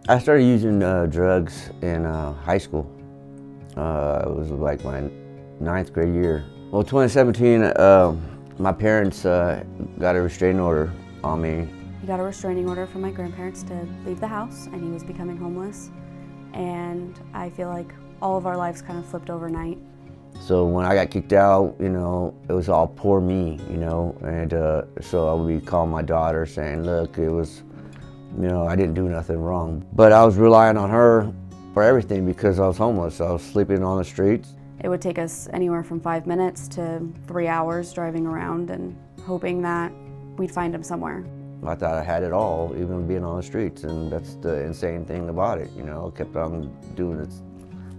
I started using drugs in high school. It was like my ninth grade year. Well, 2017, my parents got a restraining order on me. He got a restraining order from my grandparents to leave the house, and he was becoming homeless. And I feel like all of our lives kind of flipped overnight. So when I got kicked out, you know, it was all poor me, you know, and so I would be calling my daughter saying, look, it was, you know, I didn't do nothing wrong. But I was relying on her for everything because I was homeless. I was sleeping on the streets. It would take us anywhere from 5 minutes to 3 hours driving around and hoping that we'd find him somewhere. I thought I had it all, even being on the streets, and that's the insane thing about it, you know. I kept on doing the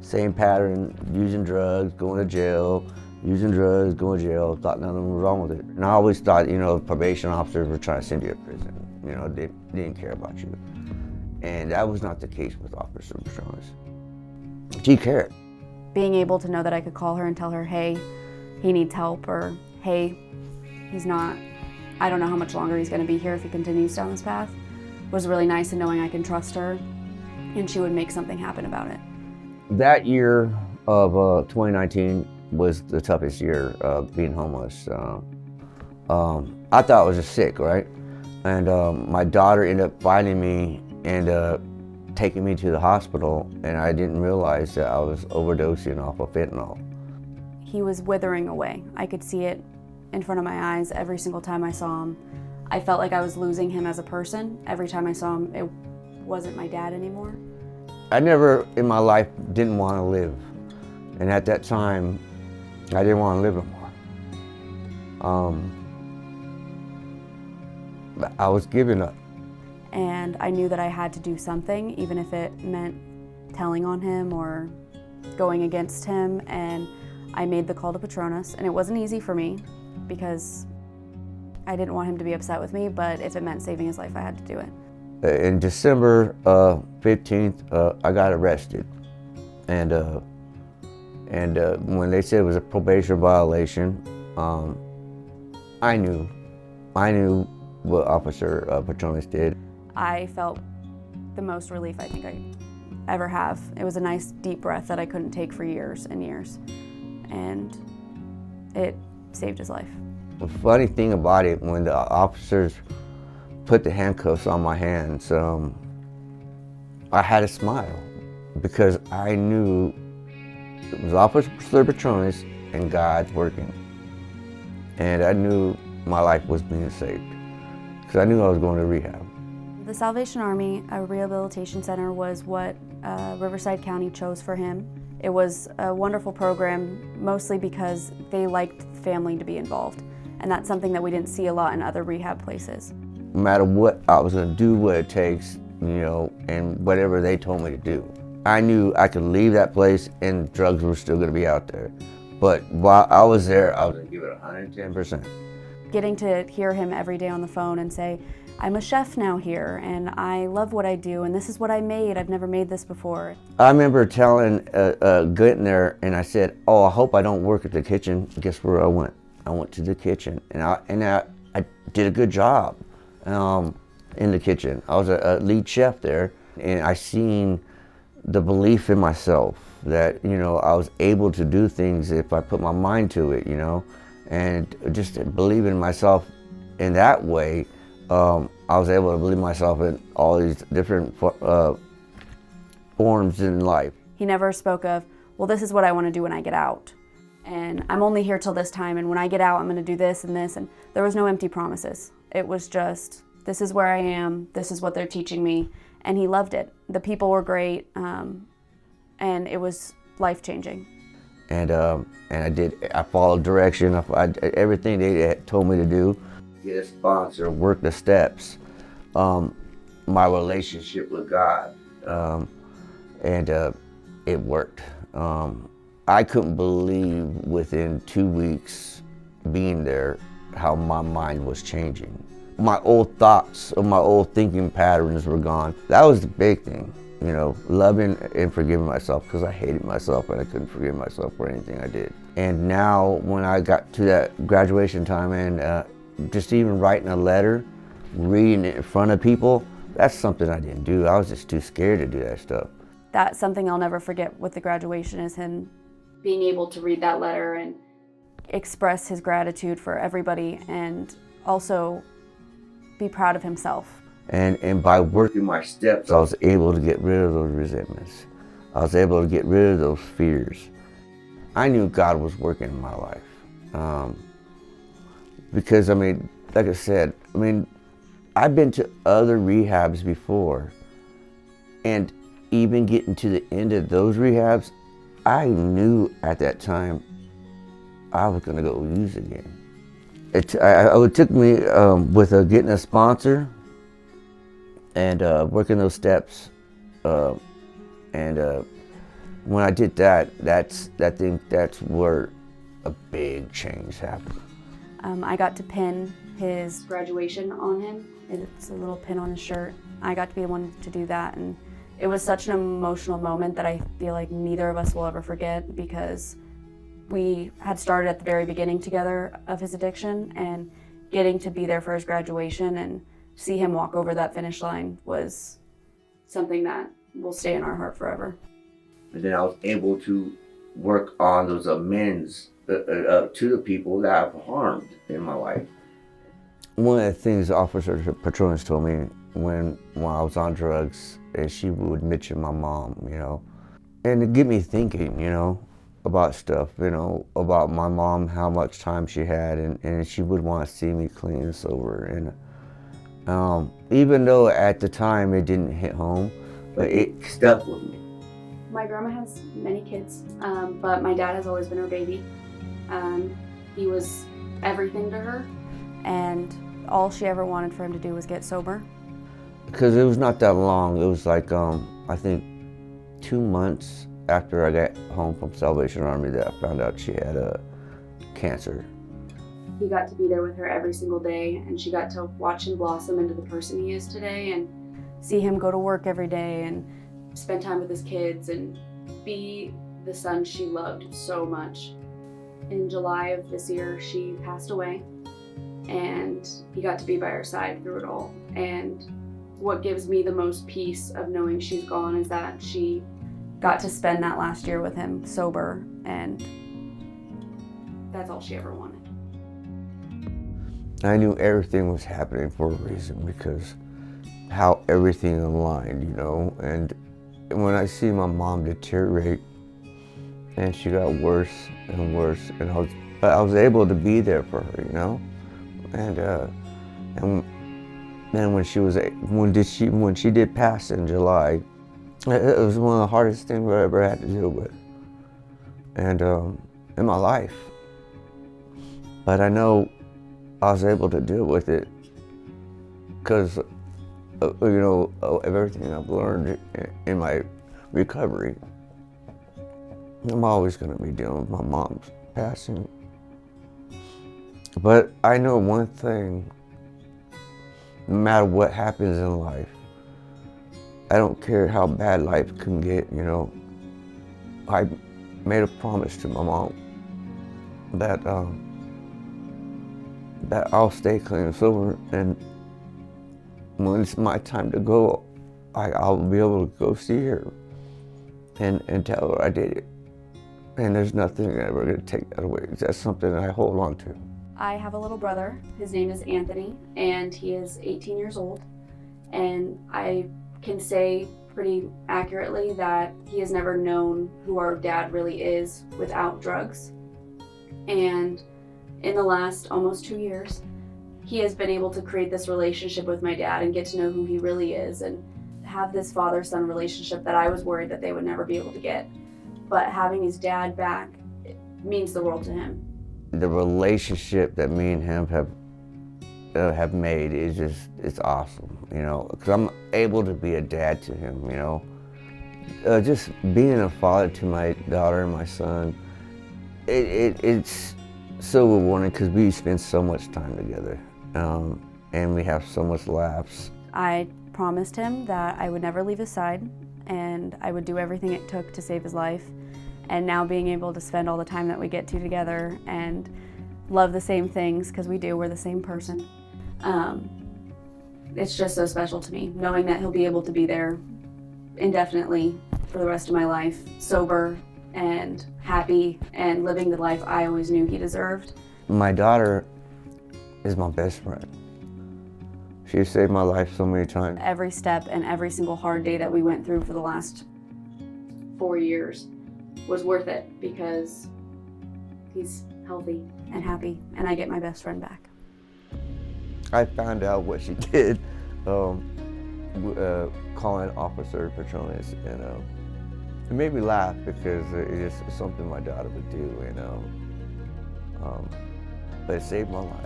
same pattern, using drugs, going to jail, using drugs, going to jail, thought nothing was wrong with it. And I always thought, you know, probation officers were trying to send you to prison. You know, they didn't care about you. And that was not the case with Officer Patronas. She cared. Being able to know that I could call her and tell her, hey, he needs help, or hey, I don't know how much longer he's going to be here if he continues down this path, was really nice, and knowing I can trust her and she would make something happen about it. That year of 2019 was the toughest year being homeless. I thought I was just sick, right? And my daughter ended up finding me and taking me to the hospital, and I didn't realize that I was overdosing off of fentanyl. He was withering away. I could see it in front of my eyes every single time I saw him. I felt like I was losing him as a person. Every time I saw him, it wasn't my dad anymore. I never in my life didn't want to live. And at that time, I didn't want to live no more. I was giving up. And I knew that I had to do something, even if it meant telling on him or going against him. And I made the call to Patronas, and it wasn't easy for me because I didn't want him to be upset with me, but if it meant saving his life, I had to do it. In December 15th, I got arrested. And when they said it was a probation violation, I knew what Officer Patronas did. I felt the most relief I think I ever have. It was a nice deep breath that I couldn't take for years and years. And it saved his life. The funny thing about it, when the officers put the handcuffs on my hands, I had a smile because I knew it was Officer Patronas and God working. And I knew my life was being saved because I knew I was going to rehab. The Salvation Army, a rehabilitation center, was what Riverside County chose for him. It was a wonderful program, mostly because they liked family to be involved. And that's something that we didn't see a lot in other rehab places. No matter what, I was going to do what it takes, you know, and whatever they told me to do. I knew I could leave that place and drugs were still going to be out there. But while I was there, I was going to give it 110%. Getting to hear him every day on the phone and say, I'm a chef now here, and I love what I do, and this is what I made. I've never made this before. I remember telling, getting there, and I said, oh, I hope I don't work at the kitchen. Guess where I went? I went to the kitchen, and I did a good job in the kitchen. I was a lead chef there, and I seen the belief in myself that, you know, I was able to do things if I put my mind to it, you know, and just believing in myself in that way. I was able to believe myself in all these different forms in life. He never spoke of, well, this is what I want to do when I get out. And I'm only here till this time, and when I get out, I'm going to do this and this. And there was no empty promises. It was just, this is where I am, this is what they're teaching me. And he loved it. The people were great, and it was life-changing. And I followed direction. Everything they had told me to do. Get a sponsor, work the steps, my relationship with God, and it worked. I couldn't believe within 2 weeks being there how my mind was changing. My old thoughts, my old thinking patterns were gone. That was the big thing, you know, loving and forgiving myself, because I hated myself and I couldn't forgive myself for anything I did. And now when I got to that graduation time and just even writing a letter, reading it in front of people, That's something I didn't do. I was just too scared to do that stuff. That's something I'll never forget with the graduation, is him being able to read that letter and express his gratitude for everybody and also be proud of himself. And by working my steps, I was able to get rid of those resentments. I was able to get rid of those fears. I knew God was working in my life. Because, I mean, like I said, I've been to other rehabs before, and even getting to the end of those rehabs, I knew at that time I was gonna go use again. It took me with getting a sponsor and working those steps, and when I did that, that's where a big change happened. I got to pin his graduation on him. It's a little pin on his shirt. I got to be the one to do that, and it was such an emotional moment that I feel like neither of us will ever forget, because we had started at the very beginning together of his addiction, and getting to be there for his graduation and see him walk over that finish line was something that will stay in our heart forever. And then I was able to work on those amends to the people that I've harmed in my life. One of the things Officer Patronas told me when I was on drugs is she would mention my mom, and it get me thinking, about stuff, about my mom, how much time she had, and she would want to see me clean and sober. And even though at the time it didn't hit home, but it stuck with me. My grandma has many kids, but my dad has always been her baby. He was everything to her, and all she ever wanted for him to do was get sober. Because it was not that long. It was like, I think 2 months after I got home from Salvation Army that I found out she had cancer. He got to be there with her every single day, and she got to watch him blossom into the person he is today, and see him go to work every day and spend time with his kids and be the son she loved so much. In July of this year, she passed away, and he got to be by her side through it all. And what gives me the most peace of knowing she's gone is that she got to spend that last year with him sober, and that's all she ever wanted. I knew everything was happening for a reason, because how everything aligned, and when I see my mom deteriorate and she got worse and worse, and I was able to be there for her, and then when she did pass in July, it was one of the hardest things I ever had to deal with, and in my life. But I know I was able to deal with it because of everything I've learned in my recovery. I'm always going to be dealing with my mom's passing. But I know one thing: no matter what happens in life, I don't care how bad life can get, I made a promise to my mom that I'll stay clean and sober, and when it's my time to go, I'll be able to go see her and tell her I did it. And there's nothing ever going to take that away. That's something that I hold on to. I have a little brother. His name is Anthony, and he is 18 years old. And I can say pretty accurately that he has never known who our dad really is without drugs. And in the last almost 2 years, he has been able to create this relationship with my dad and get to know who he really is, and have this father-son relationship that I was worried that they would never be able to get. But having his dad back, it means the world to him. The relationship that me and him have made is it's awesome, because I'm able to be a dad to him, just being a father to my daughter and my son, it's so rewarding because we spend so much time together, and we have so much laughs. I promised him that I would never leave his side, and I would do everything it took to save his life. And now being able to spend all the time that we get to together and love the same things, because we do, we're the same person. it's just so special to me, knowing that he'll be able to be there indefinitely for the rest of my life, sober and happy and living the life I always knew he deserved. My daughter is my best friend. She saved my life so many times. Every step and every single hard day that we went through for the last 4 years was worth it because he's healthy and happy and I get my best friend back. I found out what she did, calling Officer Patronas, it made me laugh because it's just something my daughter would do, but it saved my life.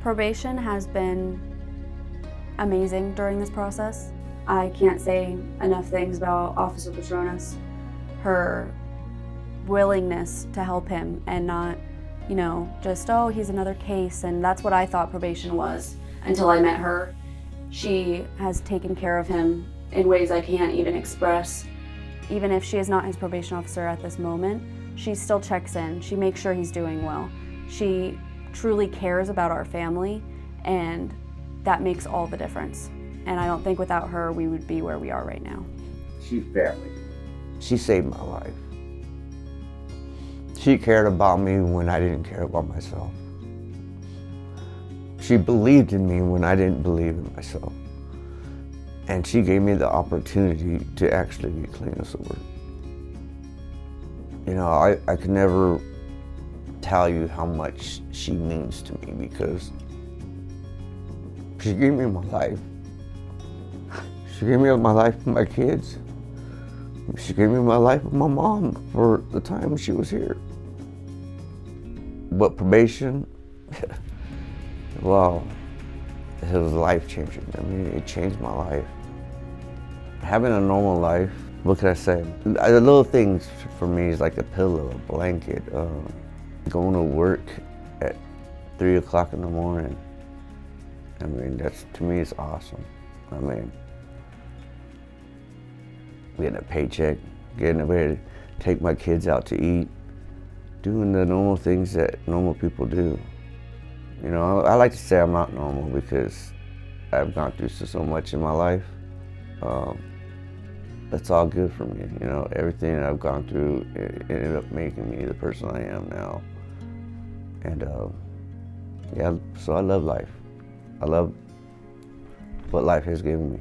Probation has been amazing during this process. I can't say enough things about Officer Patronas. Her willingness to help him and not, just, oh, he's another case, and that's what I thought probation was until I met her. She has taken care of him in ways I can't even express. Even if she is not his probation officer at this moment, she still checks in. She makes sure he's doing well. She truly cares about our family, and that makes all the difference. And I don't think without her we would be where we are right now. She's family. She saved my life. She cared about me when I didn't care about myself. She believed in me when I didn't believe in myself. And she gave me the opportunity to actually be clean and sober. I could never tell you how much she means to me because she gave me my life. She gave me my life with my kids. She gave me my life with my mom for the time she was here. But probation, wow, it was life-changing. It changed my life. Having a normal life, what can I say? The little things for me is like a pillow, a blanket, going to work at 3 o'clock in the morning. That's, to me, it's awesome. Getting a paycheck, getting ready to take my kids out to eat, doing the normal things that normal people do. I like to say I'm not normal because I've gone through so much in my life. That's all good for me. Everything that I've gone through, it ended up making me the person I am now. And so I love life. I love what life has given me.